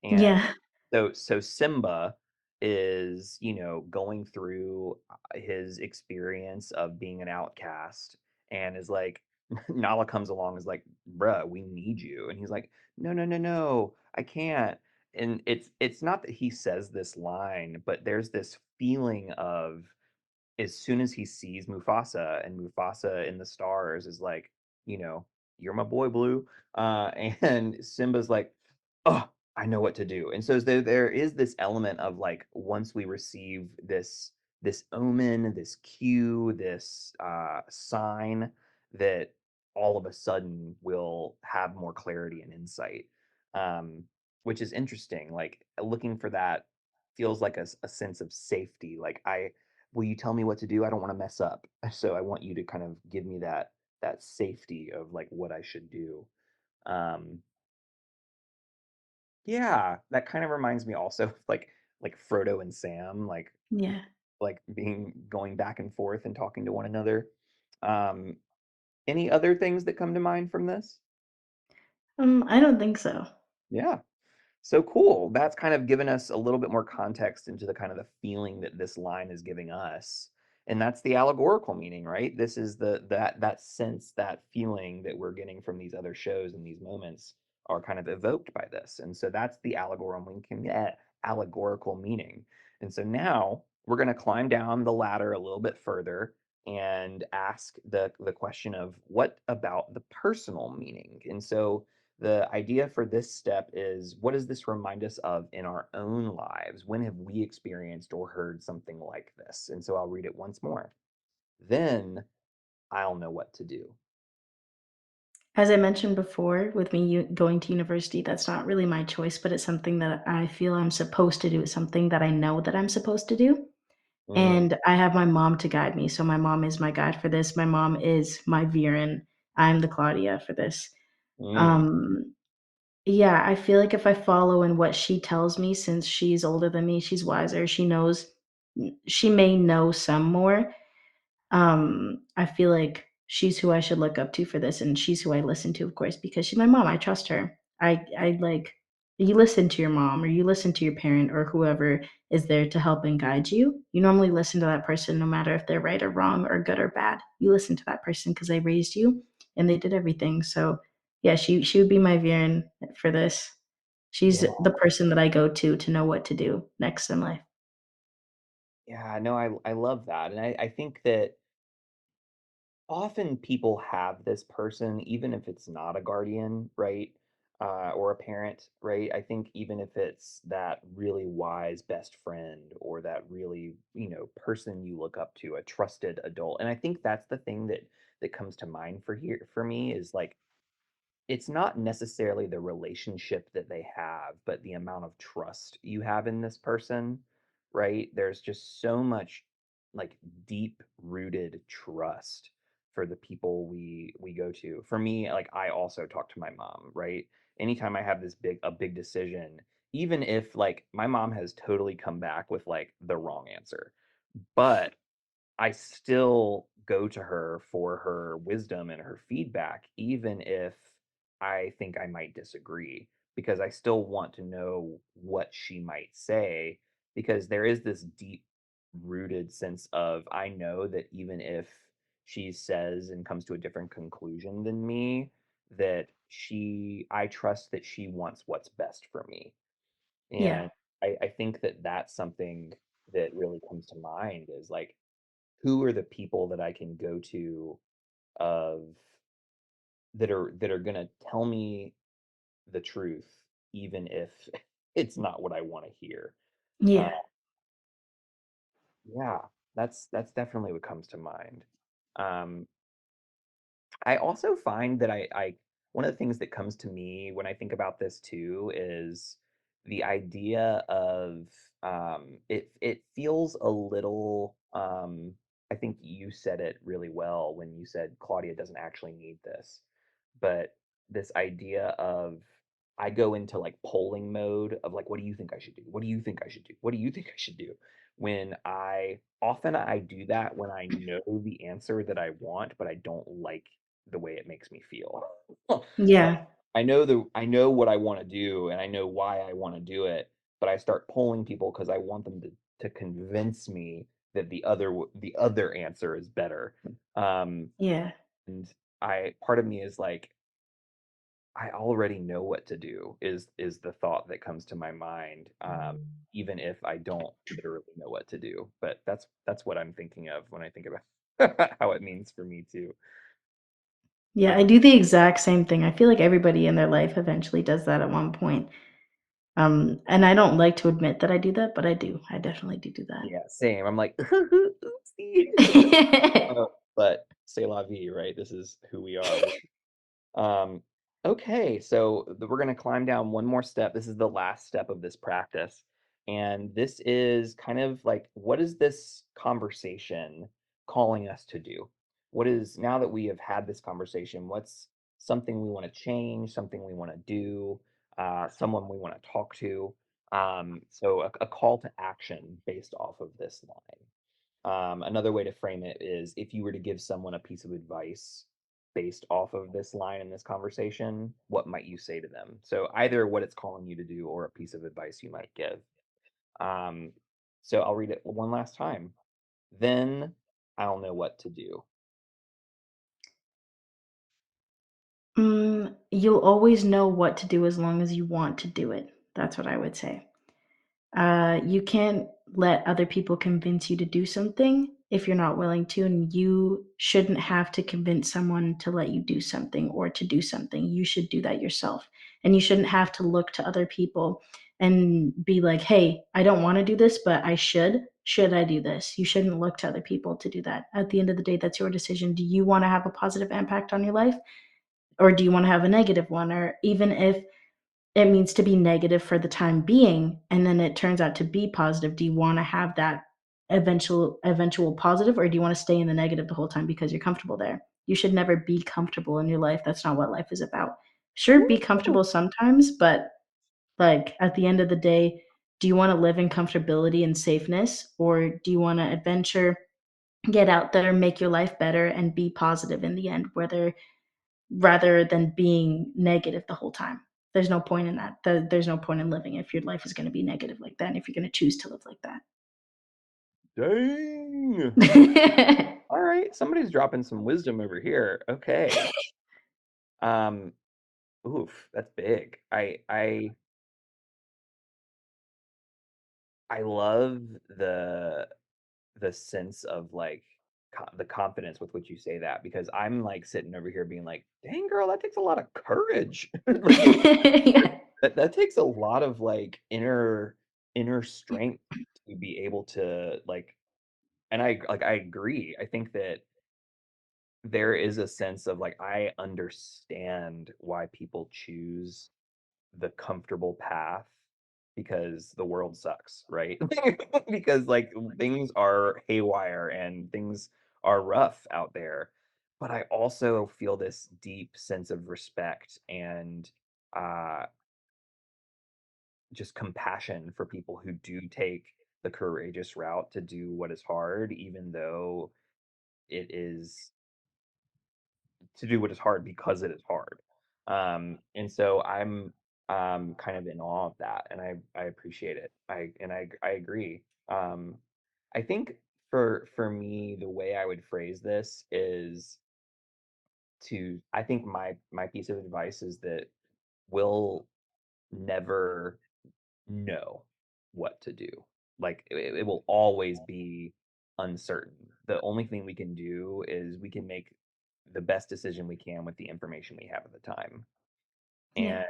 Speaker 1: And
Speaker 2: Yeah.
Speaker 1: so Simba is, going through his experience of being an outcast and is like, Nala comes along is like, bruh, we need you. And he's like, no, no, no, no, I can't. And it's not that he says this line, but there's this feeling of as soon as he sees Mufasa and Mufasa in the stars is like, you know, you're my boy, Blue. And Simba's like, oh, I know what to do. And so there is this element of like once we receive this omen, this cue, this sign that all of a sudden we'll have more clarity and insight, um, which is interesting. Like looking for that feels like a sense of safety. Like will you tell me what to do? I don't want to mess up. So I want you to kind of give me that safety of like what I should do. Um, yeah, that kind of reminds me also of like Frodo and Sam,
Speaker 2: Yeah.
Speaker 1: like being going back and forth and talking to one another. Um, any other things that come to mind from this?
Speaker 2: I don't think so.
Speaker 1: Yeah. So cool. That's kind of given us a little bit more context into the kind of the feeling that this line is giving us. And that's the allegorical meaning, right? This is that sense, that feeling that we're getting from these other shows and these moments are kind of evoked by this. And so that's the allegorical meaning. And so now we're going to climb down the ladder a little bit further and ask the question of what about the personal meaning? And so the idea for this step is what does this remind us of in our own lives? When have we experienced or heard something like this? And so I'll read it once more. Then I'll know what to do.
Speaker 2: As I mentioned before, with me going to university, that's not really my choice, but it's something that I feel I'm supposed to do. It's something that I know that I'm supposed to do.
Speaker 1: Mm,
Speaker 2: And I have my mom to guide me. So my mom is my guide for this. My mom is my Viren. I'm the Claudia for this.
Speaker 1: mm,
Speaker 2: Um, yeah, I feel like if I follow in what she tells me, since she's older than me, she's wiser, she knows, she may know some more. I feel like she's who I should look up to for this, and she's who I listen to, of course, because she's my mom. I trust her. I like you listen to your mom or you listen to your parent or whoever is there to help and guide you. You normally listen to that person no matter if they're right or wrong or good or bad. You listen to that person because they raised you and they did everything. So yeah, she would be my Viren for this. She's
Speaker 1: yeah.
Speaker 2: the person that I go to know what to do next in life.
Speaker 1: Yeah, no, I love that. And I think that often people have this person, even if it's not a guardian, right? Or a parent, right? I think even if it's that really wise best friend or that really, person you look up to, a trusted adult. And I think that's the thing that comes to mind for me is like it's not necessarily the relationship that they have, but the amount of trust you have in this person, right? There's just so much like deep rooted trust for the people we go to. For me, like I also talk to my mom, right? Anytime I have a big decision, even if like my mom has totally come back with like the wrong answer, but I still go to her for her wisdom and her feedback, even if I think I might disagree. because I still want to know what she might say because there is this deep rooted sense of I know that even if she says and comes to a different conclusion than me, that I trust that she wants what's best for me.
Speaker 2: Yeah.
Speaker 1: And I think that that's something that really comes to mind is like, who are the people that I can go to of that are gonna tell me the truth, even if it's not what I want to hear. Uh,
Speaker 2: Yeah.
Speaker 1: yeah, that's definitely what comes to mind. Um, I also find that I one of the things that comes to me when I think about this too is the idea of it feels a little I think you said it really well when you said Claudia doesn't actually need this, but this idea of I go into like polling mode of like what do you think I should do? What do you think I should do? What do you think I should do? When I do that when I know the answer that I want, but I don't like the way it makes me feel. Like
Speaker 2: Yeah.
Speaker 1: I know what I want to do and I know why I want to do it, but I start polling people because I want them to convince me that the other answer is better. Um,
Speaker 2: Yeah.
Speaker 1: and I part of me is like I already know what to do is the thought that comes to my mind, even if I don't literally know what to do. But that's what I'm thinking of when I think about how it means for me too.
Speaker 2: Yeah, I
Speaker 1: Uh,
Speaker 2: do the exact same thing. I feel like everybody in their life eventually does that at one point. And I don't like to admit that I do that, but I do. I definitely do
Speaker 1: yeah, same. I'm like, oopsie.
Speaker 2: that.
Speaker 1: But c'est la vie, right? This is who we are. Um, okay, so we're going to climb down one more step. This is the last step of this practice. And this is kind of like, what is this conversation calling us to do? What is, now that we have had this conversation, what's something we want to change, something we want to do, someone we want to talk to? So a call to action based off of this line. Another way to frame it is if you were to give someone a piece of advice based off of this line in this conversation, what might you say to them? So either what it's calling you to do or a piece of advice you might give. Um, so I'll read it one last time. Then I'll know what to do.
Speaker 2: You'll always know what to do as long as you want to do it. That's what I would say. You can't let other people convince you to do something if you're not willing to, and you shouldn't have to convince someone to let you do something or to do something. You should do that yourself. And you shouldn't have to look to other people and be like, hey, I don't want to do this, but I should. Should I do this? You shouldn't look to other people to do that. At the end of the day, that's your decision. Do you want to have a positive impact on your life? Or do you want to have a negative one? Or even if it means to be negative for the time being and then it turns out to be positive, do you want to have that eventual positive, or do you want to stay in the negative the whole time because you're comfortable there? You should never be comfortable in your life. That's not what life is about. Sure, be
Speaker 1: Woo!
Speaker 2: comfortable sometimes, but like at the end of the day, do you want to live in comfortability and safeness, or do you want to adventure, get out there, make your life better and be positive in the end, whether rather than being negative the whole time. There's no point in that. There's no point in living if your life is gonna be negative like that, and if you're gonna choose to live like
Speaker 1: Dang.
Speaker 2: that.
Speaker 1: All right, somebody's dropping some wisdom over here. Okay. Um, oof, that's big. I love the sense of like the confidence with which you say that because I'm like sitting over here being like, "Dang girl, that takes a lot of courage." Like
Speaker 2: Yeah.
Speaker 1: that takes a lot of like inner strength to be able to like and I agree. I think that there is a sense of like I understand why people choose the comfortable path because the world sucks, right? Because like things are haywire and things are rough out there. But I also feel this deep sense of respect and uh, just compassion for people who do take the courageous route to do what is hard, even though it is to do what is hard because it is hard. And so kind of in awe of that, and I appreciate it. I agree. I think for me, the way I would phrase this is I think my piece of advice is that we'll never know what to do. Like it will always be uncertain. The only thing we can do is we can make the best decision we can with the information we have at the time.
Speaker 2: Yeah.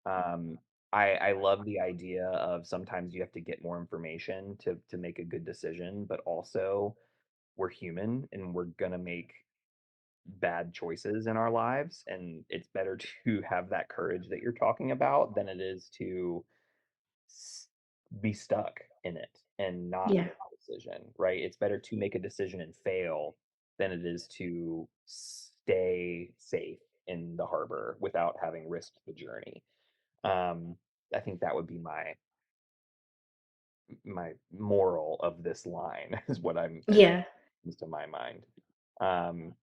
Speaker 1: And um, I love the idea of sometimes you have to get more information to make a good decision, but also we're human and we're gonna make bad choices in our lives, and it's better to have that courage that you're talking about than it is to s- be stuck in it and not
Speaker 2: Yeah.
Speaker 1: make a decision, right? It's better to make a decision and fail than it is to stay safe in the harbor without having risked the journey. Um, I think that would be my moral of this line is what I'm is
Speaker 2: Yeah.
Speaker 1: comes to my mind. Um,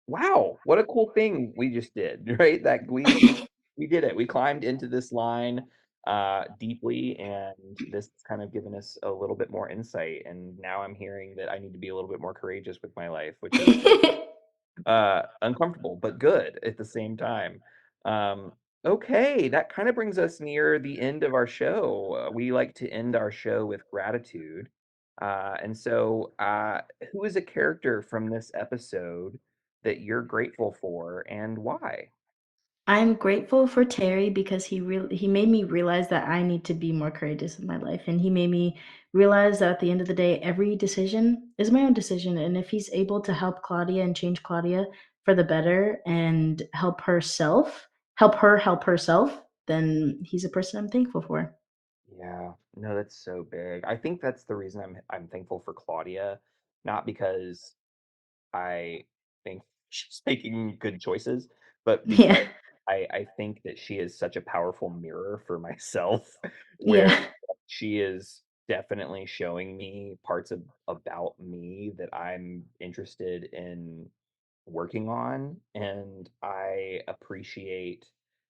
Speaker 1: wow, what a cool thing we just did, right? That we did it. We climbed into this line deeply, and this has kind of given us a little bit more insight. And now I'm hearing that I need to be a little bit more courageous with my life, which is uncomfortable, but good at the same time. Um, okay, that kind of brings us near the end of our show. We like to end our show with gratitude. Who is a character from this episode that you're grateful for and why?
Speaker 2: I'm grateful for Terry because he made me realize that I need to be more courageous in my life, and he made me realize that at the end of the day, every decision is my own decision, and if he's able to help Claudia and change Claudia for the better and help her help herself, then he's a person I'm thankful for.
Speaker 1: Yeah, no, that's so big. I think that's the reason I'm thankful for Claudia, not because I think she's making good choices, but
Speaker 2: Yeah.
Speaker 1: because I think that she is such a powerful mirror for myself, where
Speaker 2: Yeah.
Speaker 1: she is definitely showing me parts of about me that I'm interested in working on, and I appreciate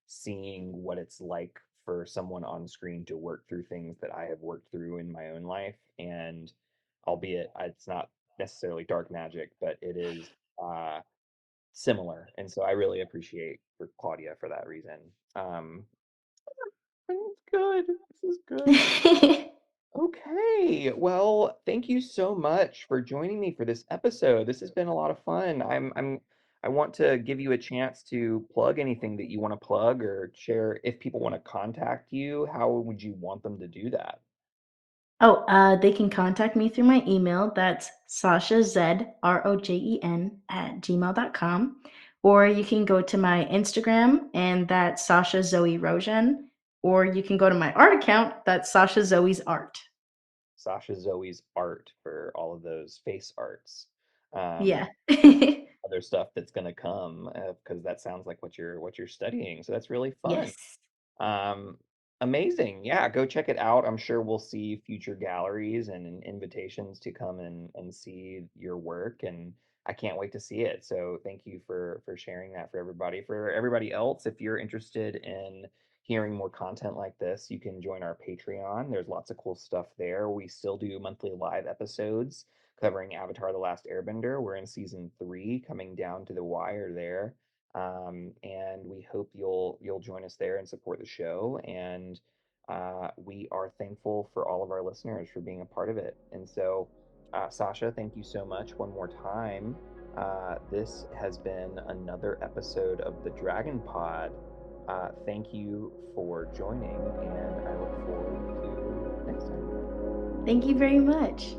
Speaker 1: seeing what it's like for someone on screen to work through things that I have worked through in my own life, and albeit it's not necessarily dark magic, but it is uh, similar, and so I really appreciate for Claudia for that reason. Um, it's good. This is good. Okay. Well, thank you so much for joining me for this episode. This has been a lot of fun. I want to give you a chance to plug anything that you want to plug or share. If people want to contact you, how would you want them to do that?
Speaker 2: Oh, they can contact me through my email. That's Sasha Z Rojen at gmail.com. Or you can go to my Instagram and that's Sasha Zoe Rojen. Or you can go to my art account. That's Sasha Zoe's Art.
Speaker 1: Sasha Zoe's art for all of those face arts.
Speaker 2: Yeah.
Speaker 1: Um, other stuff that's going to come because that sounds like what you're studying. So that's really fun.
Speaker 2: Yes.
Speaker 1: Um, amazing. Yeah, go check it out. I'm sure we'll see future galleries and invitations to come and see your work, and I can't wait to see it. So thank you for sharing that for everybody. For everybody else, if you're interested in hearing more content like this, you can join our Patreon. There's lots of cool stuff there. We still do monthly live episodes covering Avatar: The Last Airbender. We're in season 3, coming down to the wire there. And we hope you'll join us there and support the show. And we are thankful for all of our listeners for being a part of it. And so, Sasha, thank you so much one more time. This has been another episode of the Dragon Pod. Thank you for joining, and I look forward to next time.
Speaker 2: Thank you very much.